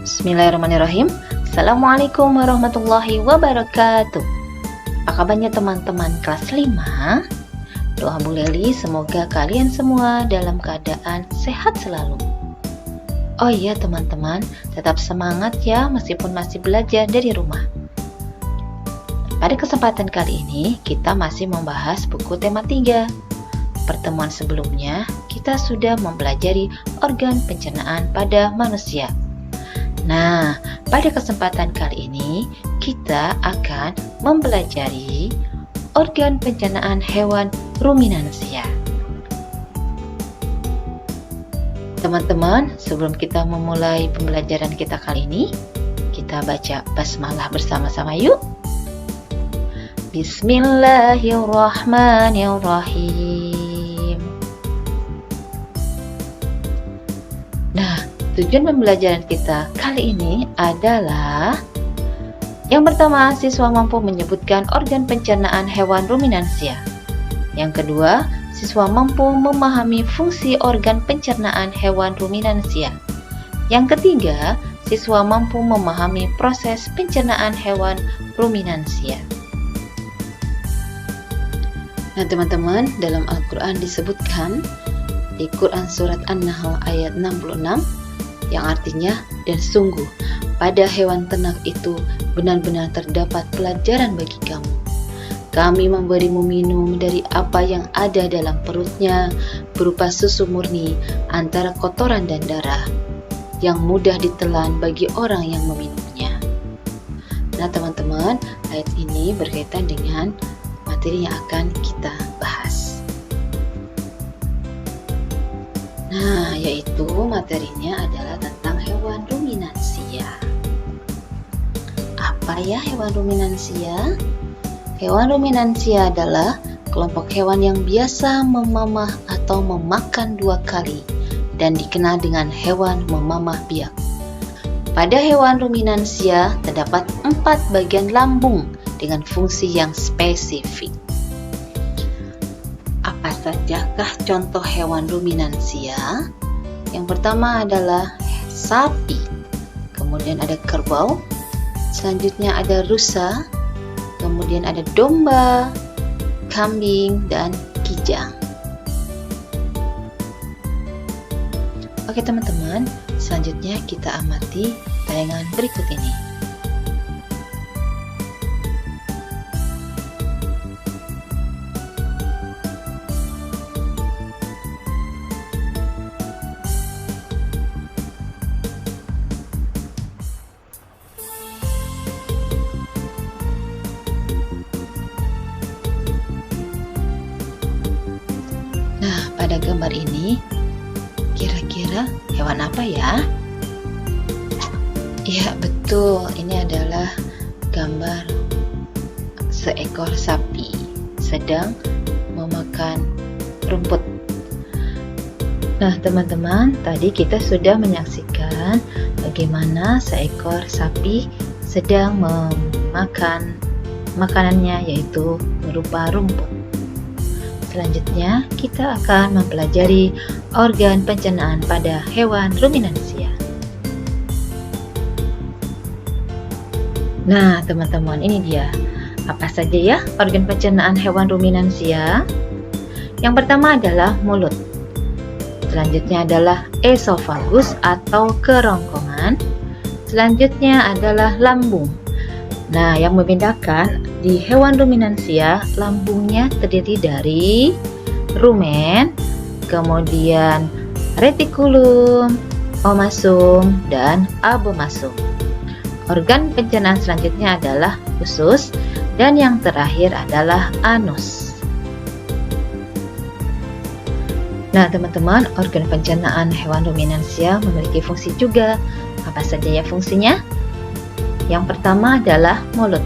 Bismillahirrahmanirrahim. Assalamualaikum warahmatullahi wabarakatuh. Apa kabarnya teman-teman kelas 5? Doa Bu Leli semoga kalian semua dalam keadaan sehat selalu. Oh iya teman-teman, tetap semangat ya meskipun masih belajar dari rumah. Pada kesempatan kali ini kita masih membahas buku tema 3. Pertemuan sebelumnya kita sudah mempelajari organ pencernaan pada manusia. Nah, pada kesempatan kali ini kita akan mempelajari organ pencernaan hewan ruminansia. Teman-teman, sebelum kita memulai pembelajaran kita kali ini, kita baca basmalah bersama-sama yuk. Bismillahirrahmanirrahim. Nah, tujuan pembelajaran kita kali ini adalah yang pertama, siswa mampu menyebutkan organ pencernaan hewan ruminansia. Yang kedua, siswa mampu memahami fungsi organ pencernaan hewan ruminansia. Yang ketiga, siswa mampu memahami proses pencernaan hewan ruminansia. Nah teman-teman, dalam Al-Quran disebutkan di Quran Surat An-Nahl ayat 66 yang artinya, dan sungguh pada hewan ternak itu benar-benar terdapat pelajaran bagi kamu. Kami memberimu minum dari apa yang ada dalam perutnya berupa susu murni antara kotoran dan darah yang mudah ditelan bagi orang yang meminumnya. Nah teman-teman, ayat ini berkaitan dengan materi yang akan kita bahas. Nah, yaitu materinya adalah tentang hewan ruminansia. Apa ya hewan ruminansia? Hewan ruminansia adalah kelompok hewan yang biasa memamah atau memakan 2 kali dan dikenal dengan hewan memamah biak. Pada hewan ruminansia terdapat 4 bagian lambung dengan fungsi yang spesifik. Apa sajakah contoh hewan ruminansia? Yang pertama adalah sapi, kemudian ada kerbau, selanjutnya ada rusa, kemudian ada domba, kambing, dan kijang. Oke teman-teman, selanjutnya kita amati tayangan berikut ini. Nah, pada gambar ini, kira-kira hewan apa ya? Ya, betul. Ini adalah gambar seekor sapi sedang memakan rumput. Nah, teman-teman, tadi kita sudah menyaksikan bagaimana seekor sapi sedang memakan makanannya, yaitu berupa rumput. Selanjutnya, kita akan mempelajari organ pencernaan pada hewan ruminansia. Nah, teman-teman, ini dia. Apa saja ya organ pencernaan hewan ruminansia? Yang pertama adalah mulut. Selanjutnya adalah esofagus atau kerongkongan. Selanjutnya adalah lambung. Nah, yang membedakan di hewan ruminansia, lambungnya terdiri dari rumen, kemudian retikulum, omasum, dan abomasum. Organ pencernaan selanjutnya adalah usus, dan yang terakhir adalah anus. Nah teman-teman, organ pencernaan hewan ruminansia memiliki fungsi juga. Apa saja ya fungsinya? Yang pertama adalah mulut.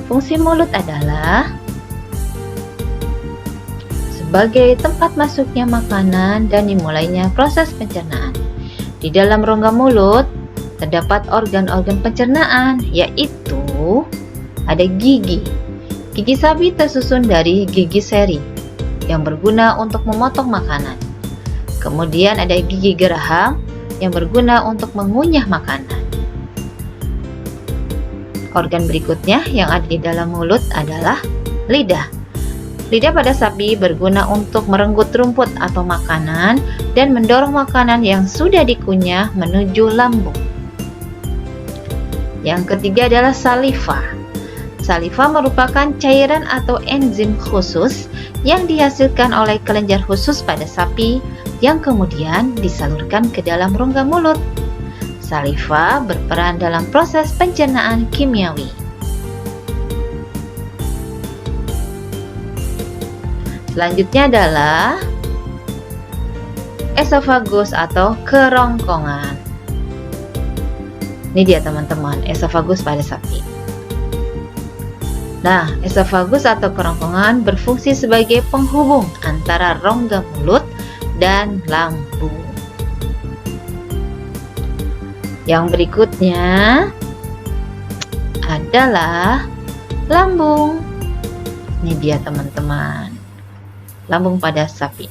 Fungsi mulut adalah sebagai tempat masuknya makanan dan dimulainya proses pencernaan. Di dalam rongga mulut terdapat organ-organ pencernaan, yaitu ada gigi. Gigi sapi tersusun dari gigi seri yang berguna untuk memotong makanan. Kemudian ada gigi geraham yang berguna untuk mengunyah makanan. Organ berikutnya yang ada di dalam mulut adalah lidah. Lidah pada sapi berguna untuk merenggut rumput atau makanan dan mendorong makanan yang sudah dikunyah menuju lambung. Yang ketiga adalah saliva. Saliva merupakan cairan atau enzim khusus yang dihasilkan oleh kelenjar khusus pada sapi yang kemudian disalurkan ke dalam rongga mulut. Saliva berperan dalam proses pencernaan kimiawi. Selanjutnya adalah esofagus atau kerongkongan. Ini dia teman-teman, esofagus pada sapi. Nah, esofagus atau kerongkongan berfungsi sebagai penghubung antara rongga mulut dan lambung. Yang berikutnya adalah lambung. Ini dia teman-teman, lambung pada sapi.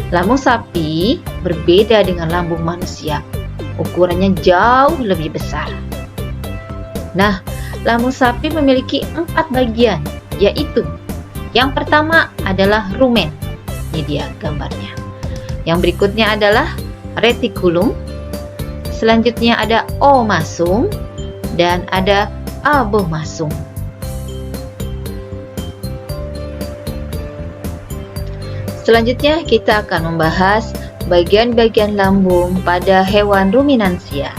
Lambung sapi berbeda dengan lambung manusia. Ukurannya jauh lebih besar. Nah, lambung sapi memiliki 4 bagian, yaitu yang pertama adalah rumen. Ini dia gambarnya. Yang berikutnya adalah retikulum. Selanjutnya ada omasum dan ada abomasum. Selanjutnya kita akan membahas bagian-bagian lambung pada hewan ruminansia.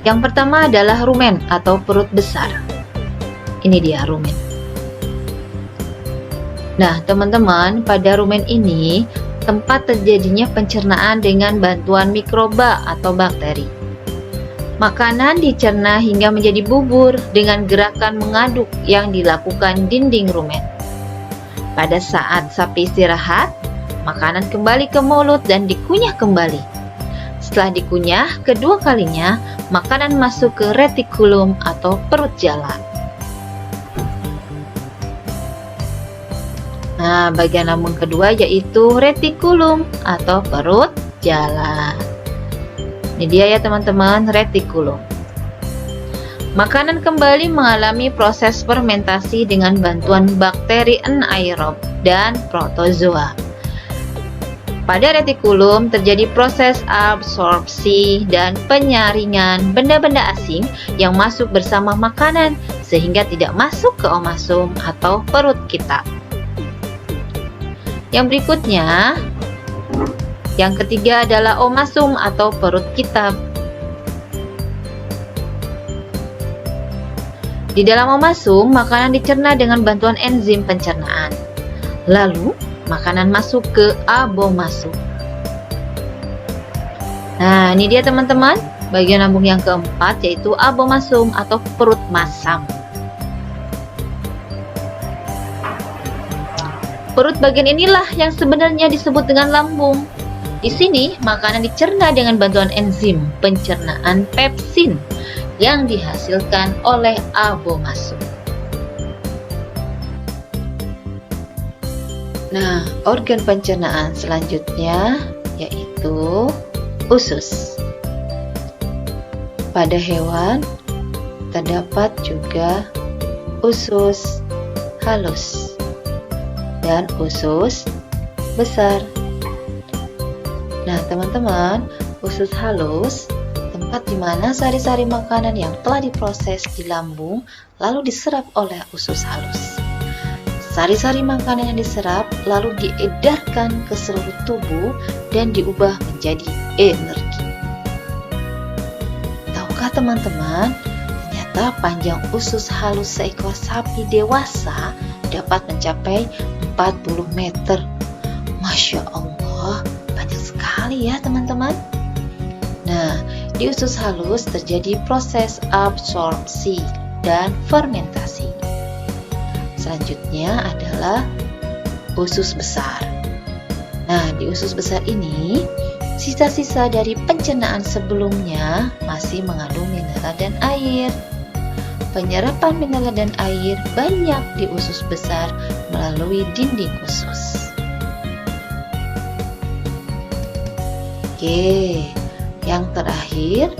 Yang pertama adalah rumen atau perut besar. Ini dia rumen. Nah, teman-teman, pada rumen ini tempat terjadinya pencernaan dengan bantuan mikroba atau bakteri. Makanan dicerna hingga menjadi bubur dengan gerakan mengaduk yang dilakukan dinding rumen. Pada saat sapi istirahat, makanan kembali ke mulut dan dikunyah kembali. Setelah dikunyah kedua kalinya, makanan masuk ke retikulum atau perut jala. Nah, bagian lambung kedua yaitu retikulum atau perut jala. Ini dia ya teman-teman, retikulum. Makanan kembali mengalami proses fermentasi dengan bantuan bakteri anaerob dan protozoa. Pada retikulum terjadi proses absorpsi dan penyaringan benda-benda asing yang masuk bersama makanan sehingga tidak masuk ke omasum atau perut kita. Yang berikutnya, yang ketiga adalah omasum atau perut kita. Di dalam omasum, makanan dicerna dengan bantuan enzim pencernaan. Lalu, makanan masuk ke abomasum. Nah, ini dia teman-teman, bagian lambung yang keempat yaitu abomasum atau perut masam. Perut bagian inilah yang sebenarnya disebut dengan lambung. Di sini, makanan dicerna dengan bantuan enzim pencernaan pepsin yang dihasilkan oleh abomasum. Nah, organ pencernaan selanjutnya yaitu usus. Pada hewan terdapat juga usus halus dan usus besar. Nah, teman-teman, usus halus tempat di mana sari-sari makanan yang telah diproses di lambung lalu diserap oleh usus halus. Sari-sari makanan yang diserap lalu diedarkan ke seluruh tubuh dan diubah menjadi energi. Tahukah teman-teman, ternyata panjang usus halus seekor sapi dewasa dapat mencapai 40 meter. Masya Allah, panjang sekali ya teman-teman. Nah, di usus halus terjadi proses absorpsi dan fermentasi. Selanjutnya adalah usus besar. Nah, di usus besar ini, sisa-sisa dari pencernaan sebelumnya masih mengandung mineral dan air. Penyerapan mineral dan air banyak di usus besar melalui dinding usus. Oke, yang terakhir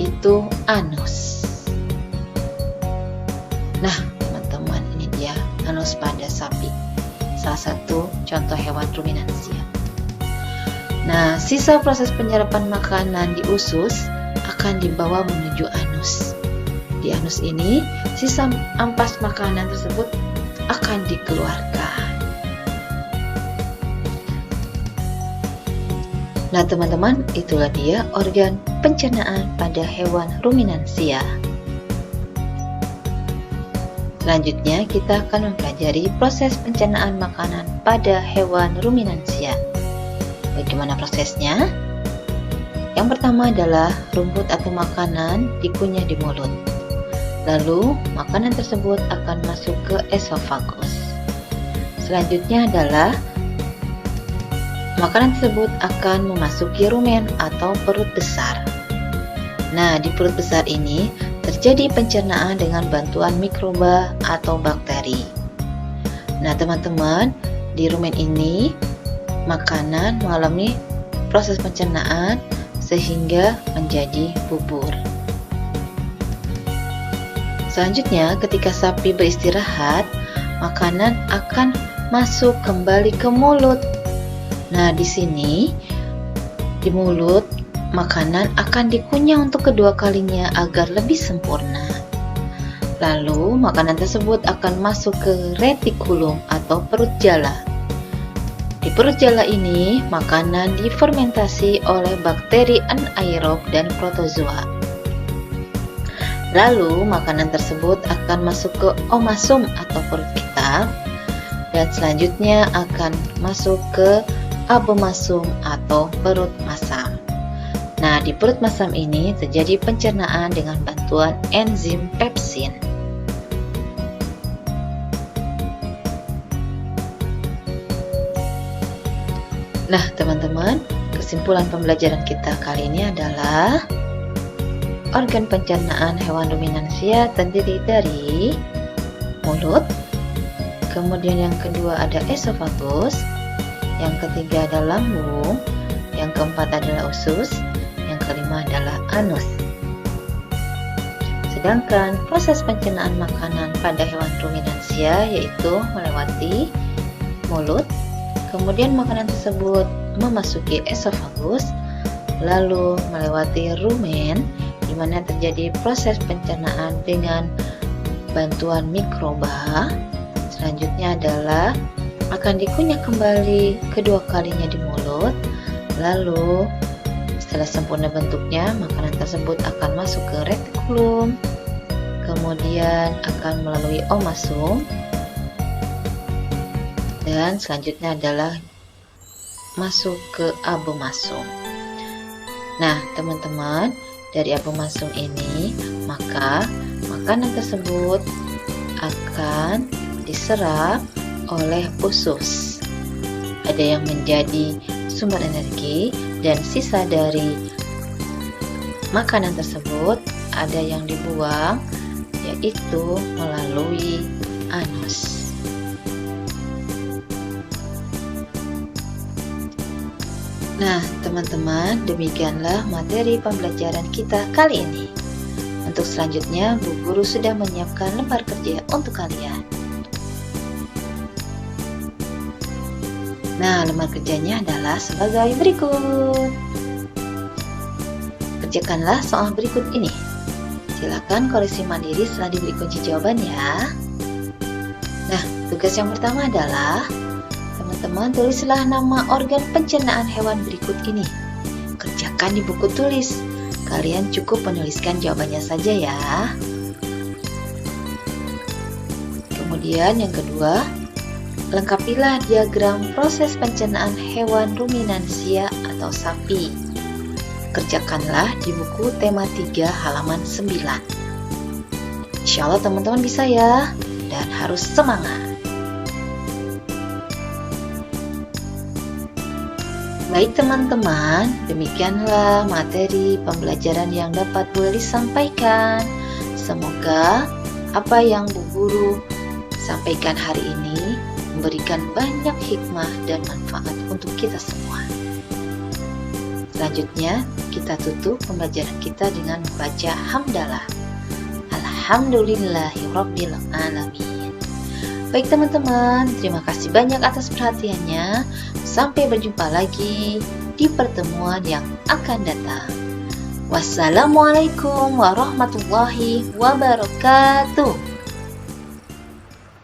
yaitu anus. Nah, teman-teman, ini dia anus pada sapi, salah satu contoh hewan ruminansia. Nah, sisa proses penyerapan makanan di usus akan dibawa menuju anus. Di anus ini, sisa ampas makanan tersebut akan dikeluarkan. Nah, teman-teman, itulah dia organ pencernaan pada hewan ruminansia. Selanjutnya, kita akan mempelajari proses pencernaan makanan pada hewan ruminansia. Bagaimana prosesnya? Yang pertama adalah rumput atau makanan dikunyah di mulut. Lalu, makanan tersebut akan masuk ke esofagus. Selanjutnya adalah makanan tersebut akan memasuki rumen atau perut besar. Nah, di perut besar ini terjadi pencernaan dengan bantuan mikroba atau bakteri. Nah, teman-teman, di rumen ini makanan mengalami proses pencernaan sehingga menjadi bubur. Selanjutnya, ketika sapi beristirahat, makanan akan masuk kembali ke mulut. Nah, di sini di mulut makanan akan dikunyah untuk kedua kalinya agar lebih sempurna. Lalu, makanan tersebut akan masuk ke retikulum atau perut jala. Di perut jala ini, makanan difermentasi oleh bakteri anaerob dan protozoa. Lalu, makanan tersebut akan masuk ke omasum atau perut kita, dan selanjutnya akan masuk ke abomasum atau perut masam. Nah, di perut masam ini terjadi pencernaan dengan bantuan enzim pepsin. Nah, teman-teman, kesimpulan pembelajaran kita kali ini adalah organ pencernaan hewan ruminansia terdiri dari mulut, kemudian yang kedua ada esofagus, yang ketiga adalah lambung, yang keempat adalah usus, yang kelima adalah anus. Sedangkan proses pencernaan makanan pada hewan ruminansia yaitu melewati mulut, kemudian makanan tersebut memasuki esofagus, lalu melewati rumen, di mana terjadi proses pencernaan dengan bantuan mikroba. Selanjutnya adalah akan dikunyah kembali kedua kalinya di mulut. Lalu setelah sempurna bentuknya, makanan tersebut akan masuk ke retikulum, kemudian akan melalui omasum, dan selanjutnya adalah masuk ke abomasum. Nah, teman-teman, dari abomasum ini, maka makanan tersebut akan diserap oleh usus. Ada yang menjadi sumber energi, dan sisa dari makanan tersebut ada yang dibuang, yaitu melalui anus. Nah, teman-teman, demikianlah materi pembelajaran kita kali ini. Untuk selanjutnya, Bu Guru sudah menyiapkan lembar kerja untuk kalian. Nah, lembar kerjanya adalah sebagai berikut. Kerjakanlah soal berikut ini. Silakan koreksi mandiri setelah diberi kunci jawaban ya. Nah, tugas yang pertama adalah teman-teman tulislah nama organ pencernaan hewan berikut ini. Kerjakan di buku tulis. Kalian cukup menuliskan jawabannya saja ya. Kemudian yang kedua, lengkapilah diagram proses pencernaan hewan ruminansia atau sapi. Kerjakanlah di buku tema 3 halaman 9. Insya Allah teman-teman bisa ya, dan harus semangat. Baik teman-teman, demikianlah materi pembelajaran yang dapat Bu Elis sampaikan. Semoga apa yang Bu Guru sampaikan hari ini memberikan banyak hikmah dan manfaat untuk kita semua. Selanjutnya, kita tutup pembelajaran kita dengan membaca hamdalah. Alhamdulillahirabbil alamin. Baik teman-teman, terima kasih banyak atas perhatiannya. Sampai berjumpa lagi di pertemuan yang akan datang. Wassalamualaikum warahmatullahi wabarakatuh.